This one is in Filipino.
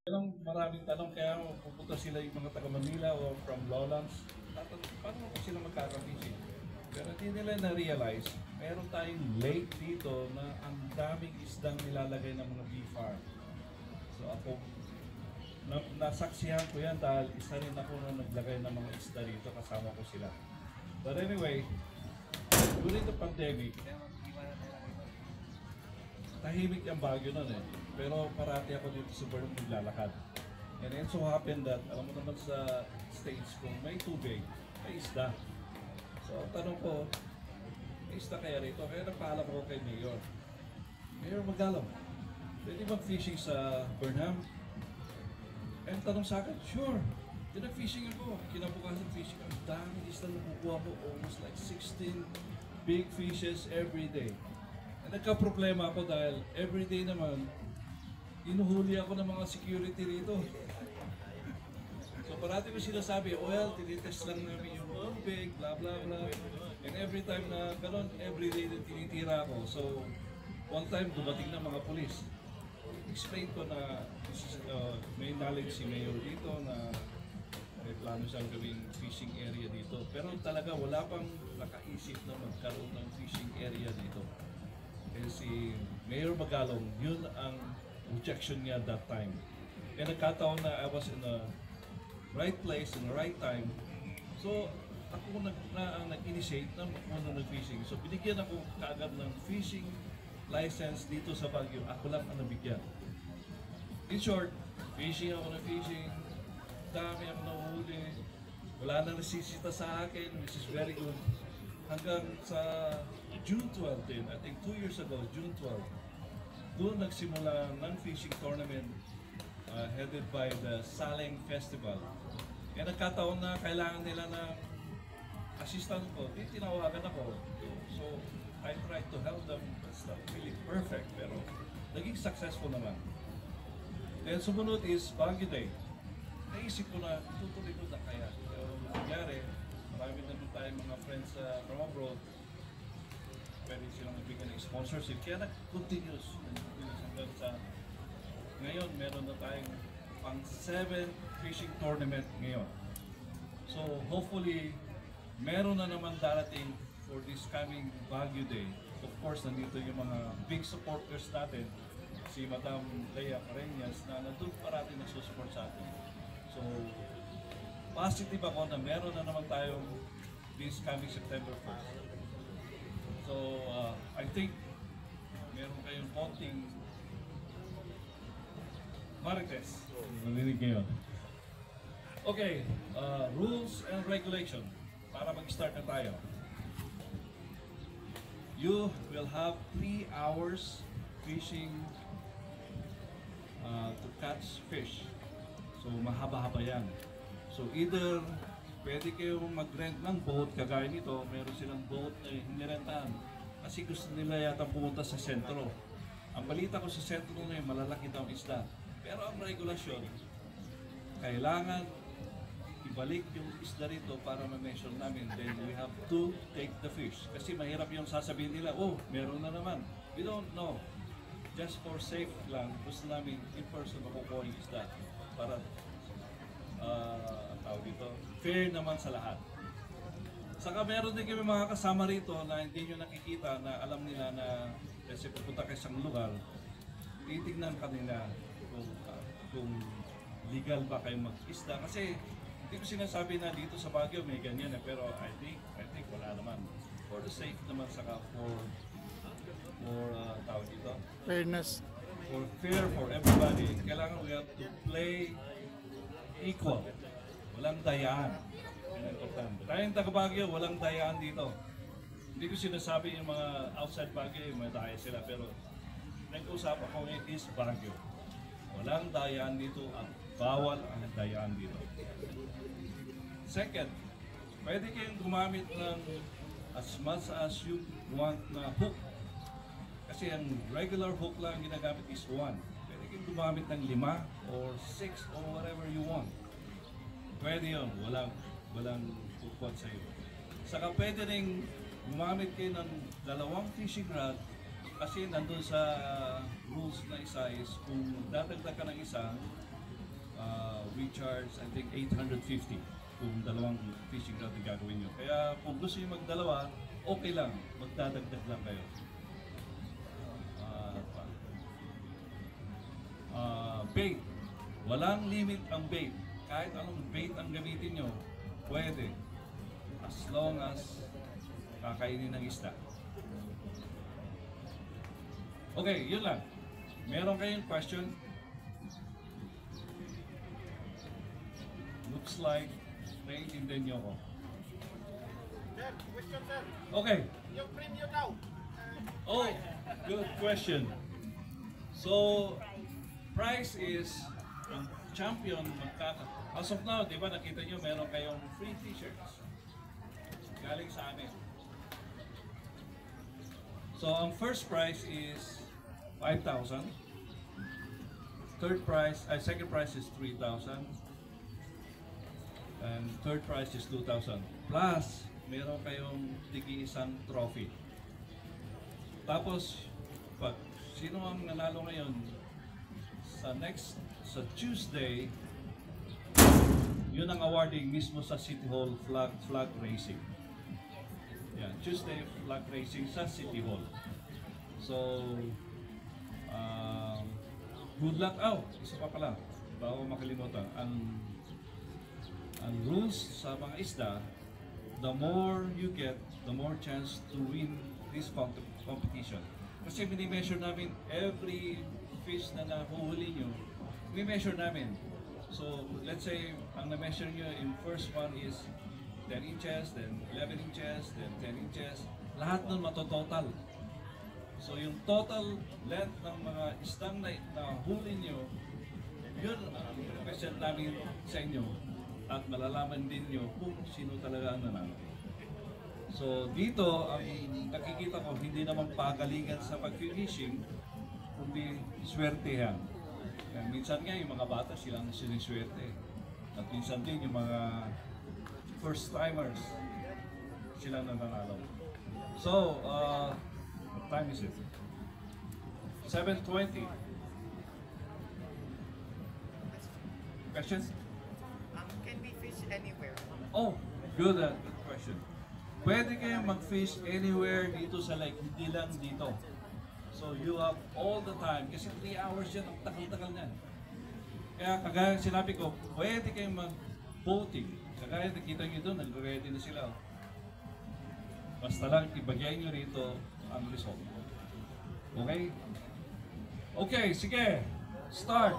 Maraming tanong kaya pupunta sila yung mga taga Manila o from Lowlands. Paano ko sila magkaka-fishing? Pero hindi nila na-realize, meron tayong lake dito na ang daming isdang nilalagay ng mga bee farm. So ako, nasaksihan ko yan dahil isa rin ako na naglagay ng mga isda dito, kasama ko sila. But anyway, during the pandemic, tahimik yung Baguio nun eh. Pero parati ako dito sa Burnham naglalakad. And it so happened that, alam mo naman sa States, kung may tubig, may isda. So tanong ko, may isda kaya rito? Kaya nagpaalam ko kay Mayor. Mayor Magalang, pwede bang fishing sa Burnham? And tanong sa akin, sure. Nag-fishing ako. Kinabukasan fishing. Ang daming isda na nakukuha ko. Almost like 16 big fishes every day. Nagka-problema ako dahil everyday naman, inuhuli ako ng mga security rito. So parati ko sinasabi, well, tinitest lang namin yung tubig, blah blah blah. And every time na gano'n, everyday na tinitira ako. So one time, dumating na mga pulis. Explain ko na may knowledge si Mayor dito na may plano siyang gawing fishing area dito. Pero talaga wala pang nakaisip na magkaroon ng fishing area dito. And si Mayor Magalong, yun ang objection niya that time. Kaya nagkataon na I was in the right place, in the right time. So, ako nag-initiate na muna nag-fishing. So, binigyan ako kaagad ng fishing license dito sa Baguio. Ako lang ang nabigyan. In short, fishing ako na fishing. Dami ako nahuli. Wala nang nasisita sa akin, which is very good. Hanggang sa June 12 din, I think 2 years ago, June 12, doon nagsimula ng fishing tournament headed by the Saleng Festival. Kaya nagkataon na kailangan nila ng assistant ko, tinawagan ako. So, I tried to help them. It's not really perfect, pero naging successful naman. Then sumunod is Baguio Day. Naisip ko na tutuloy ko na kaya. Pero nangyari, marami na doon tayong mga friends from abroad. Pwede silang magbigay ng sponsorship. Kaya nag-continuous hanggang sa ngayon, meron na tayong pang 7 fishing tournament ngayon. So hopefully, meron na naman darating for this coming Baguio Day. Of course, nandito yung mga big supporters natin. Si Madam Leia Pareñas na nandun parati nagsusupport sa atin. So, positive ako na meron na naman tayong this coming September 1st. So, I think meron kayong konting marites. Narinig ngayon. Okay, rules and regulation. Para mag-start na tayo. You will have 3 hours fishing to catch fish. So mahaba-haba yan. So either pwede kayong mag-rent ng boat, kagaya nito, meron silang boat na hinirentahan. Kasi gusto nila yata pumunta sa sentro. Ang balita ko sa sentro na yun, malalaki daw ang isda. Pero ang regulasyon, kailangan ibalik yung isda rito para ma-measure namin. Then we have to take the fish. Kasi mahirap yung sasabihin nila, oh, meron na naman. We don't know. Just for safe lang, gusto namin in person makukuha yung isda. Para, tawag dito, fair naman sa lahat. Saka meron din kami mga kasama rito na hindi nyo nakikita na alam nila na kasi pupunta kayo sa lugar, titignan kanila kung legal ba kayo mag-isda. Kasi hindi ko sinasabi na dito sa Baguio may ganyan pero I think wala naman. For the safe naman saka for tawag dito? Fairness. For fair for everybody. Kailangan we have to play equal. Walang dayaan. Tayong taga Baguio, walang dayaan dito. Hindi ko sinasabi yung mga outside Baguio, may daya sila. Pero nag-usap ako ngayon is Baguio. Walang dayaan dito at bawal ang dayaan dito. Second, pwede kayong gumamit ng as much as you want na hook. Kasi ang regular hook lang ginagamit is 1. Pwede kayong gumamit ng 5 or 6 or whatever you want. Pwede yun, walang hukuan sa iyo. Saka pwede rin gumamit kayo ng 2 fishing rod kasi nandun sa rules na isa is kung dadagdag ka ng isa, We charge, I think, 850 kung dalawang fishing rod ang gagawin nyo. Kaya kung gusto nyo magdalawa, okay lang. Magdadagdag lang kayo. Bait. Walang limit ang bait. Kahit anong bait ang gamitin nyo, pwede. As long as kakainin ng isda. Okay, yun lang. Meron kayong question? Looks like naiintindihan nyo ako. Sir, question sir. Okay. Yung premyo daw. Oh, good question. So, price is ang champion as of now, di ba nakita nyo meron kayong free t-shirts galing sa amin. So, ang first prize is 5,000. Second prize is 3,000. And third prize is 2,000. Plus, meron kayong tigi-isang trophy. Tapos, pag sino ang nanalo ngayon, sa Tuesday, yun ang awarding mismo sa City Hall flag racing. Yeah, Tuesday flag racing sa City Hall. So, good luck out. Isa pa pala, bago makalimutan, ang rules sa mga isda, the more you get, the more chance to win this competition. Kasi mini-measure namin every fish na nahuhuli nyo, mi-measure namin. So, let's say, ang na-measure nyo in first one is 10 inches, then 11 inches, then 10 inches. Lahat nun matototal. So, yung total length ng mga istang na huli nyo, yun ang present namin sa inyo. At malalaman din nyo kung sino talaga ang nanalo. So, dito, ang nakikita ko, hindi naman pagalingan sa pag-fishing, kundi swertehan. And minsan nga, yung mga bata, silang siniswerte. At minsan din, yung mga first-timers, sila nananalo. So, what time is it? 7:20. Questions? Can we fish anywhere? Oh, good question. Pwede kayong mag-fish anywhere dito sa lake, hindi lang dito. So you have all the time, kasi 3 hours yan, ang takal-takal niyan. Kaya kagaya sinabi ko, pwede kayong mag-boating. Kagaya nakita nyo doon, nag-ready na sila. Basta lang ibagay nyo rito ang result. Okay? Okay, sige. Start.